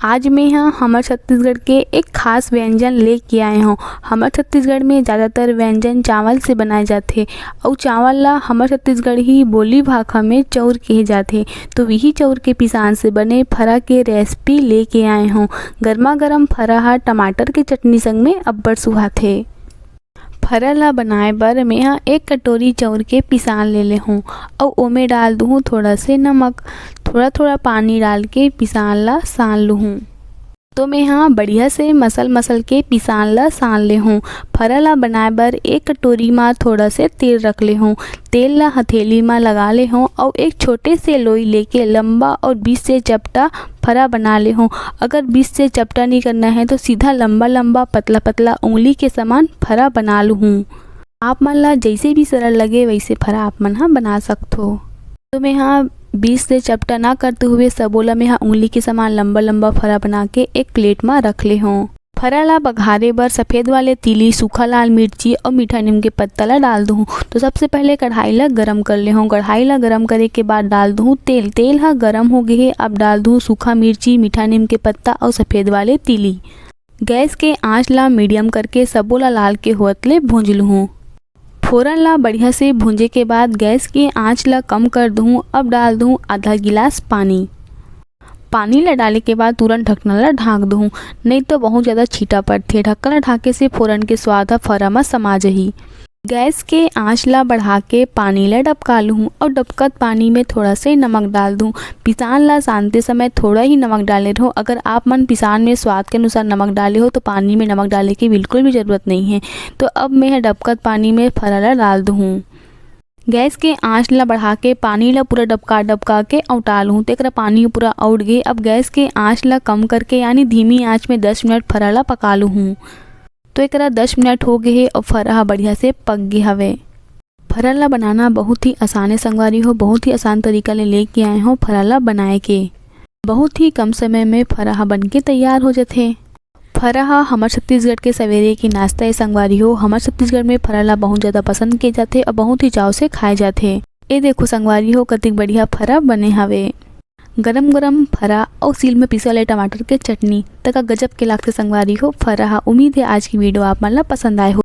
आज मैं यहाँ हमारे छत्तीसगढ़ के एक खास व्यंजन लेके आए हूँ। हमारे छत्तीसगढ़ में ज़्यादातर व्यंजन चावल से बनाए जाते और चावल ला हमारे छत्तीसगढ़ ही बोली भाषा में चाउर कहे जाते। तो वही चाउर के पिसान से बने फरा के रेसिपी लेके आए हूँ। गर्मा गर्म फरा हा टमाटर के चटनी संग में अब्बड़ सुहाथे। फरा ला बनाए बर मैं यहाँ 1 कटोरी चाउर के पिसान ले ले हूँ और ओमे डाल दूँ थोड़ा से नमक। थोड़ा थोड़ा पानी डाल के पिसान ला सान लूँ। तो मैं यहाँ बढ़िया से मसल के पिसान ला सान ले हूँ। फरा ला बनाए बर 1 कटोरी में थोड़ा से तेल रख ले हूँ। तेल ला हथेली में लगा ले हूँ और एक छोटे से लोई लेके लंबा और बीच से चपटा फरा बना ले हूँ। अगर बीच से चपटा नहीं करना है तो सीधा लंबा लंबा पतला पतला उंगली के समान फरा बना लूँ। आप मन ला जैसे भी सरल लगे वैसे फरा आप मन हाँ बना सकते हो। तो मैं यहाँ बीच से चपटा ना करते हुए सबोला में यहाँ उंगली के समान लंबा लंबा फरा बना के एक प्लेट में रख ले हूँ। फरा ला बघारे बर सफ़ेद वाले तिली, सूखा लाल मिर्ची और मीठा नीम के पत्ता ला डाल दूँ। तो सबसे पहले कढ़ाई ला गरम कर ले हूँ। कढ़ाई ला गरम करे के बाद डाल दूँ तेल। तेल हा गरम हो गए है। अब डाल दूँ सूखा मिर्ची, मीठा नीम के पत्ता और सफ़ेद वाले तिली। गैस के आँच ला मीडियम करके सबोला लाल के होत ले भूंज लूँ। फोरन ला बढ़िया से भूंजे के बाद गैस की आंच ला कम कर दूँ। अब डाल दूँ आधा गिलास पानी। पानी ला डाले के बाद तुरंत ढक्कन ला ढाँक दूँ, नहीं तो बहुत ज़्यादा छीटा पड़ते। ढक्कन ला ढाके से फोरन के स्वाद फरा में समा जही। गैस के आंच ला बढ़ा के पानी ला डबका लूँ और डबकत पानी में थोड़ा से नमक डाल दूँ। पिसान ला सानते समय थोड़ा ही नमक डाले रहो। अगर आप मन पिसान में स्वाद के अनुसार नमक डाले हो तो पानी में नमक डालने की बिल्कुल भी ज़रूरत नहीं है। तो अब मैं डबकत पानी में फरा ला डाल दूँ। गैस के आंच ला बढ़ा के पानी ला पूरा डबका के औटा लूँ। तो पानी पूरा औट गए। अब गैस के आंच ला कम करके यानी धीमी आँच में 10 मिनट फरा ला पका लूँ। तो एकरा 10 मिनट हो गए है और फरा बढ़िया से पक गए हवे। फरा ला बनाना बहुत ही आसान है संगवारी हो। बहुत ही आसान तरीका ले लेके आए हो फरा ला बनाए के। बहुत ही कम समय में फरा बन के तैयार हो जाते। फरा हमारे छत्तीसगढ़ के सवेरे की नाश्ता है संगवारी हो। हमारे छत्तीसगढ़ में फरा ला बहुत ज़्यादा पसंद किए जाते और बहुत ही चाव से खाए जाते। ये देखो संगवारी हो कतिक बढ़िया फरा बने हवे। गरम गरम फरा और सील में पीसा ले टमाटर के चटनी तक गजब के लागते संगवारी हो फरा। उम्मीद है आज की वीडियो आप मन ला पसंद आए हो।